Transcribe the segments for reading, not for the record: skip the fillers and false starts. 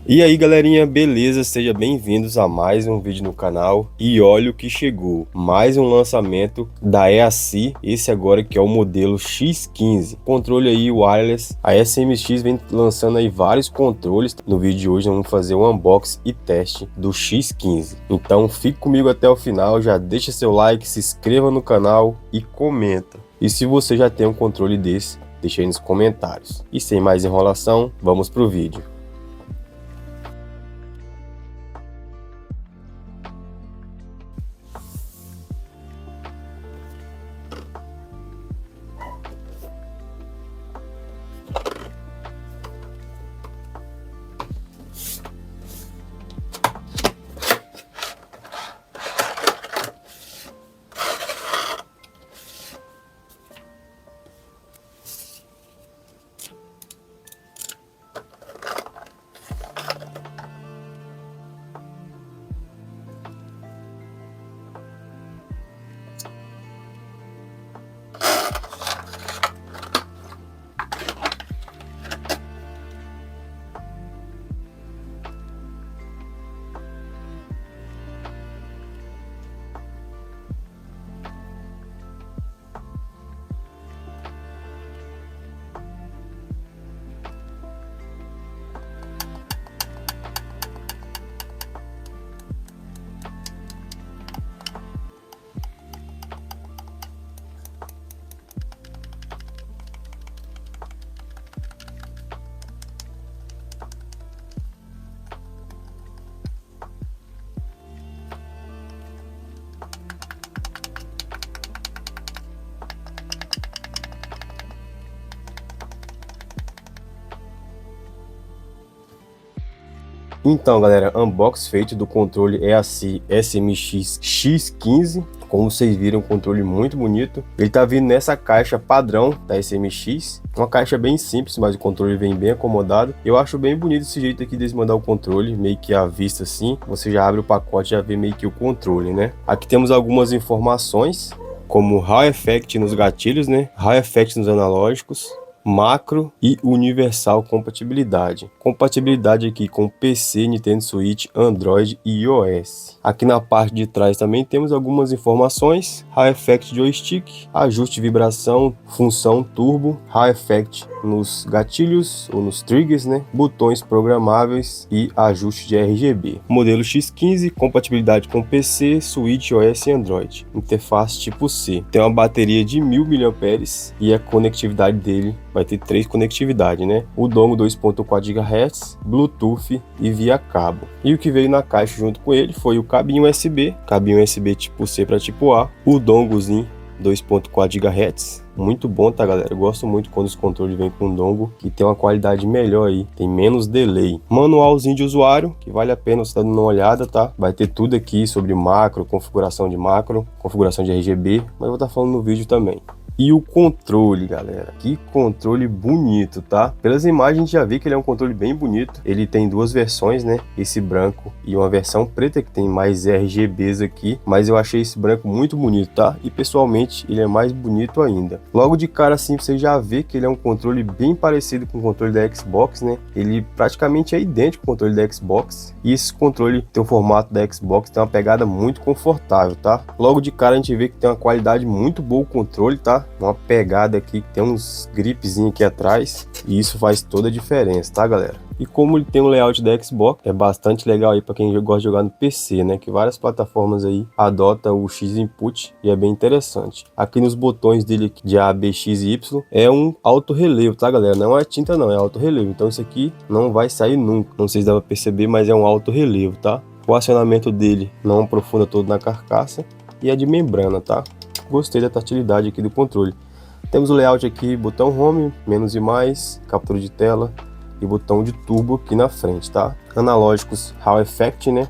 E aí galerinha, beleza? Sejam bem-vindos a mais um vídeo no canal. E olha o que chegou, mais um lançamento da EAC, esse agora que é o modelo X15. Controle aí wireless, a SMX vem lançando aí vários controles. No vídeo de hoje vamos fazer um unboxing e teste do X15. Então fique comigo até o final, já deixa seu like, se inscreva no canal e comenta. E se você já tem um controle desse, deixa aí nos comentários. E sem mais enrolação, vamos pro vídeo. Então galera, unbox feito do controle EAC SMX X15. Como vocês viram, um controle muito bonito. Ele tá vindo nessa caixa padrão da SMX, uma caixa bem simples, mas o controle vem bem acomodado. Eu acho bem bonito esse jeito aqui de desmandar o controle, meio que à vista assim. Você já abre o pacote e já vê meio que o controle, né? Aqui temos algumas informações, como Hall Effect nos gatilhos, né? Hall Effect nos analógicos, macro e universal compatibilidade. Compatibilidade aqui com PC, Nintendo Switch, Android e iOS. Aqui na parte de trás também temos algumas informações. Hall Effect joystick, ajuste de vibração, função turbo, Hall Effect nos gatilhos ou nos triggers, né? Botões programáveis e ajuste de RGB. Modelo X15, compatibilidade com PC, Switch, iOS e Android. Interface tipo C. Tem uma bateria de 1000 mAh e a conectividade dele vai ter 3 conectividades, né? O dongle 2.4 GHz, Bluetooth e via cabo. E o que veio na caixa junto com ele foi o cabinho USB tipo C para tipo A, o donglezinho 2.4 GHz, muito bom, tá galera? Eu gosto muito quando os controles vêm com dongle, que tem uma qualidade melhor aí, tem menos delay. Manualzinho de usuário, que vale a pena você dar uma olhada, tá? Vai ter tudo aqui sobre macro, configuração de RGB, mas eu vou estar falando no vídeo também. E o controle, galera, que controle bonito, tá? Pelas imagens a gente já vê que ele é um controle bem bonito. Ele tem duas versões, né? Esse branco e uma versão preta que tem mais RGBs aqui, mas eu achei esse branco muito bonito, tá? E pessoalmente ele é mais bonito ainda. Logo de cara assim você já vê que ele é um controle bem parecido com o controle da Xbox, né? Ele praticamente é idêntico ao controle da Xbox. E esse controle tem o formato da Xbox, tem uma pegada muito confortável, tá? Logo de cara a gente vê que tem uma qualidade muito boa o controle, tá? Uma pegada aqui, tem uns gripzinhos aqui atrás e isso faz toda a diferença, tá galera? E como ele tem um layout da Xbox, é bastante legal aí para quem gosta de jogar no PC, né? Que várias plataformas aí adotam o X Input e é bem interessante. Aqui nos botões dele de A, B, X e Y é um alto relevo, tá galera? Não é tinta não, é alto relevo. Então isso aqui não vai sair nunca. Não sei se dá para perceber, mas é um alto relevo, tá? O acionamento dele não aprofunda todo na carcaça e é de membrana, tá? Gostei da tatilidade aqui do controle. Temos o layout aqui, botão home, menos e mais, captura de tela e botão de turbo aqui na frente, tá? Analógicos Hall Effect, né?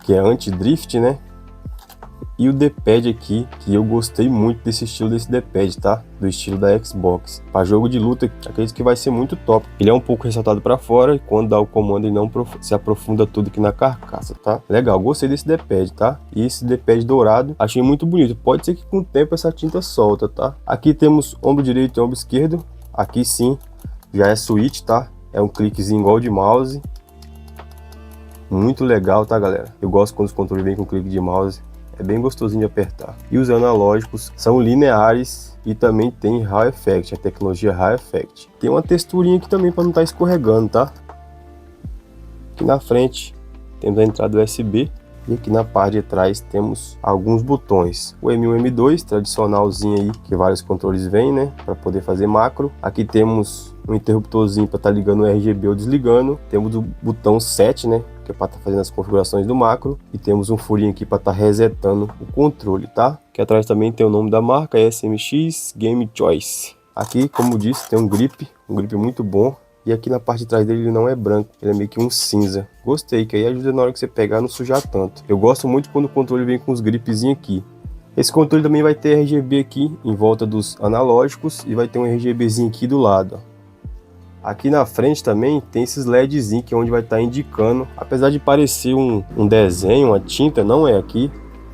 Que é anti-drift, né? E o D-pad aqui, que eu gostei muito desse estilo desse D-pad, tá? Do estilo da Xbox. Para jogo de luta, acredito que vai ser muito top. Ele é um pouco ressaltado para fora e quando dá o comando ele não se aprofunda tudo aqui na carcaça, tá? Legal, gostei desse D-pad, tá? E esse D-pad dourado, achei muito bonito. Pode ser que com o tempo essa tinta solta, tá? Aqui temos ombro direito e ombro esquerdo. Aqui sim, já é switch, tá? É um cliquezinho igual de mouse. muito legal, tá galera? Eu gosto quando os controles vêm com clique de mouse, é bem gostosinho de apertar. E os analógicos são lineares e também tem Hall Effect, a tecnologia Hall Effect. Tem uma texturinha aqui também para não estar escorregando, tá? Aqui na frente temos a entrada USB e aqui na parte de trás temos alguns botões. O M1 e M2, tradicionalzinho aí, que vários controles vêm, né? Para poder fazer macro. Aqui temos um interruptorzinho para estar ligando o RGB ou desligando. Temos o botão 7, né? Que é para estar fazendo as configurações do macro. E temos um furinho aqui para estar resetando o controle, tá? Aqui atrás também tem o nome da marca, SMX Game Choice. Aqui, como disse, tem um grip muito bom. E aqui na parte de trás dele ele não é branco, ele é meio que um cinza. Gostei, que aí ajuda na hora que você pegar a não sujar tanto. Eu gosto muito quando o controle vem com os gripzinhos aqui. Esse controle também vai ter RGB aqui em volta dos analógicos e vai ter um RGBzinho aqui do lado. Aqui na frente também tem esses LEDzinhos que é onde vai estar indicando. Apesar de parecer um desenho, uma tinta, não é aqui.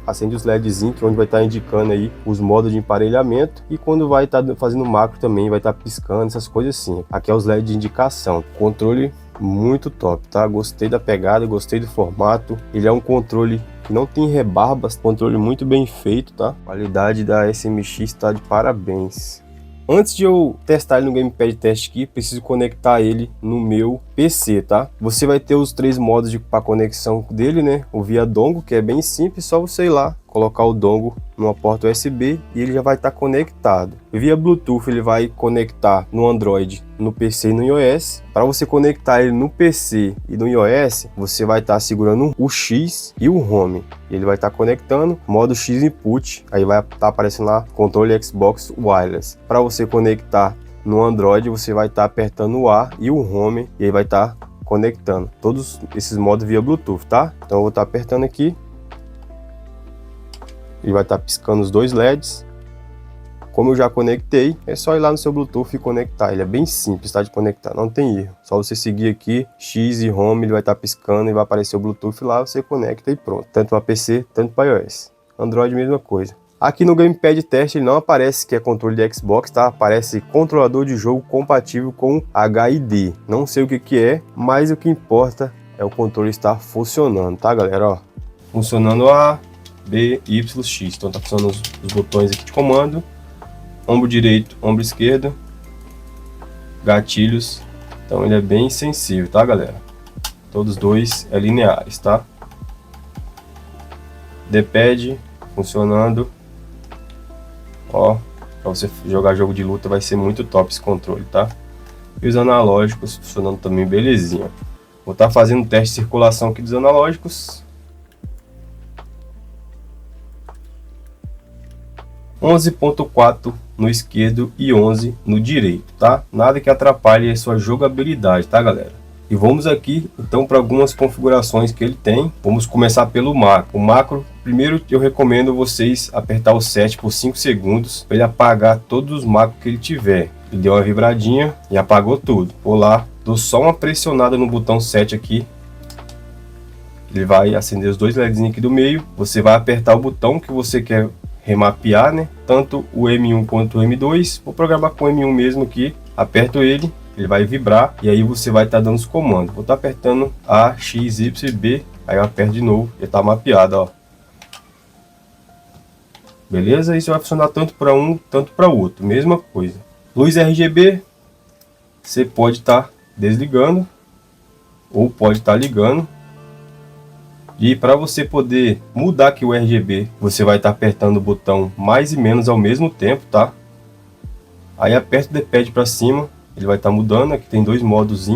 Acende os LEDzinhos que é onde vai estar indicando aí os modos de emparelhamento. E quando vai estar fazendo macro também vai estar piscando, essas coisas assim. Aqui é os LEDs de indicação. Controle muito top, tá? Gostei da pegada, gostei do formato. Ele é um controle que não tem rebarbas, controle muito bem feito, tá? A qualidade da SMX está de parabéns. Antes de eu testar ele no Gamepad Test aqui, preciso conectar ele no meu PC, tá? Você vai ter os 3 modos para conexão dele, né? O via dongle, que é bem simples, só você ir lá, colocar o dongle numa porta USB e ele já vai estar conectado. Via Bluetooth ele vai conectar no Android, no PC e no iOS. Para você conectar ele no PC e no iOS, você vai estar segurando o X e o Home. Ele vai estar conectando, modo X input, aí vai estar aparecendo lá controle Xbox Wireless. Para você conectar no Android, você vai estar apertando o A e o Home e aí vai estar conectando todos esses modos via Bluetooth, tá? Então eu vou estar apertando aqui. Ele vai estar piscando os 2 LEDs. Como eu já conectei, é só ir lá no seu Bluetooth e conectar. Ele é bem simples, tá, de conectar, não tem erro. Só você seguir aqui, X e Home, ele vai estar piscando e vai aparecer o Bluetooth lá, você conecta e pronto. Tanto para PC, tanto para iOS. Android, mesma coisa. Aqui no Gamepad Test ele não aparece que é controle de Xbox, tá? Aparece controlador de jogo compatível com HID. Não sei o que é, mas o que importa é o controle estar funcionando, tá, galera? Ó, funcionando a B, Y, X. Então tá funcionando os botões aqui de comando. Ombro direito, ombro esquerdo. Gatilhos. Então ele é bem sensível, tá galera? Todos dois é lineares, tá? D-pad funcionando. Ó, pra você jogar jogo de luta vai ser muito top esse controle, tá? E os analógicos funcionando também belezinha. Vou estar fazendo um teste de circulação aqui dos analógicos. 11.4 no esquerdo e 11 no direito, tá? Nada que atrapalhe a sua jogabilidade, tá galera? E vamos aqui então para algumas configurações que ele tem. Vamos começar pelo macro. O macro, primeiro eu recomendo vocês apertar o 7 por 5 segundos para ele apagar todos os macros que ele tiver. Ele deu uma vibradinha e apagou tudo. Vou lá, dou só uma pressionada no botão 7 aqui. Ele vai acender os 2 LEDs aqui do meio. Você vai apertar o botão que você quer remapear, né? Tanto o M1 quanto o M2. Vou programar com o M1 mesmo aqui. Aperto ele, ele vai vibrar e aí você vai estar dando os comandos. Vou estar apertando A, X, Y, B. Aí eu aperto de novo e está mapeado, ó. Beleza? Isso vai funcionar tanto para um, tanto para o outro. Mesma coisa. Luz RGB, você pode estar desligando ou pode estar ligando. E para você poder mudar aqui o RGB, você vai estar apertando o botão mais e menos ao mesmo tempo, tá? Aí aperta o D-pad para cima, ele vai estar mudando. Aqui tem 2 modos.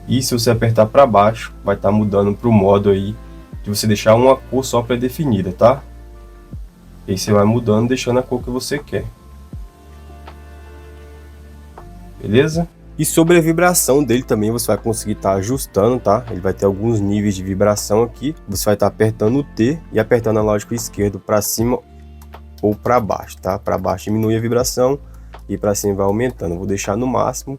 E se você apertar para baixo, vai estar mudando para o modo aí de você deixar uma cor só pré-definida, tá? E aí você vai mudando, deixando a cor que você quer. Beleza? E sobre a vibração dele também você vai conseguir estar ajustando, tá? Ele vai ter alguns níveis de vibração aqui. Você vai estar apertando o T e apertando o analógico esquerdo para cima ou para baixo, tá? Para baixo diminui a vibração e para cima vai aumentando. Vou deixar no máximo,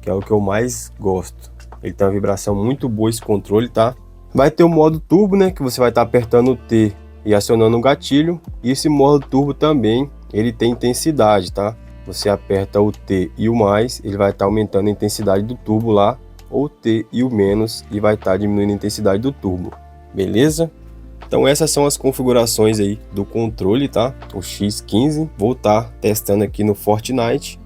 que é o que eu mais gosto. Ele tem uma vibração muito boa esse controle, tá? Vai ter o modo turbo, né? Que você vai estar apertando o T e acionando o gatilho. E esse modo turbo também, ele tem intensidade, tá? Você aperta o T e o mais, ele vai estar aumentando a intensidade do turbo lá ou T e o menos, e vai estar diminuindo a intensidade do turbo, beleza? Então essas são as configurações aí do controle, tá? O X15, vou estar testando aqui no Fortnite.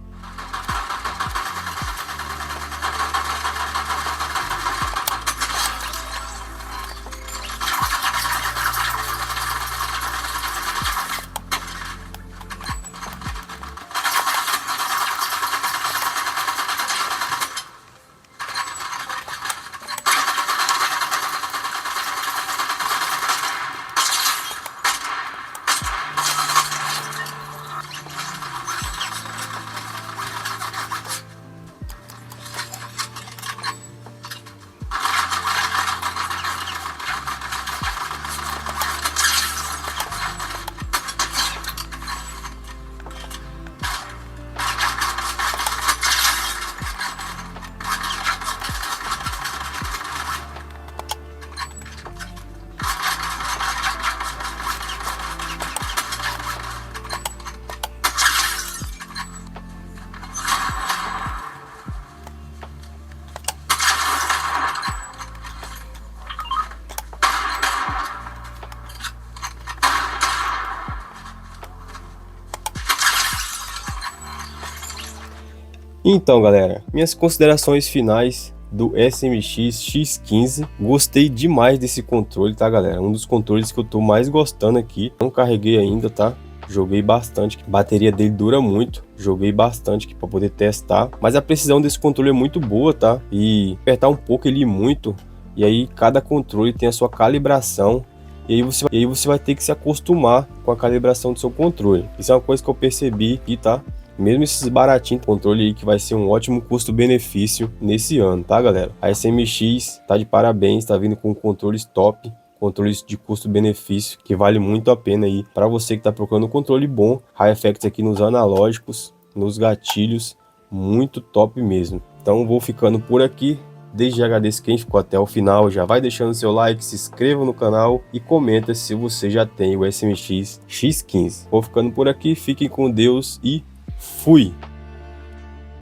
Então, galera, minhas considerações finais do SMX X15. Gostei demais desse controle, tá, galera? Um dos controles que eu tô mais gostando aqui. Não carreguei ainda, tá? Joguei bastante, a bateria dele dura muito. Joguei bastante aqui para poder testar, mas a precisão desse controle é muito boa, tá? E apertar um pouco ele muito, e aí cada controle tem a sua calibração. E aí você vai ter que se acostumar com a calibração do seu controle. Isso é uma coisa que eu percebi aqui, tá? Mesmo esses baratinhos, controle aí que vai ser um ótimo custo-benefício nesse ano, tá, galera? A SMX tá de parabéns, tá vindo com controles top, controles de custo-benefício, que vale muito a pena aí para você que tá procurando um controle bom. High Effects aqui nos analógicos, nos gatilhos, muito top mesmo. Então vou ficando por aqui. Desde já agradeço quem ficou até o final, já vai deixando seu like, se inscreva no canal e comenta se você já tem o SMX X15. Vou ficando por aqui, fiquem com Deus e fui!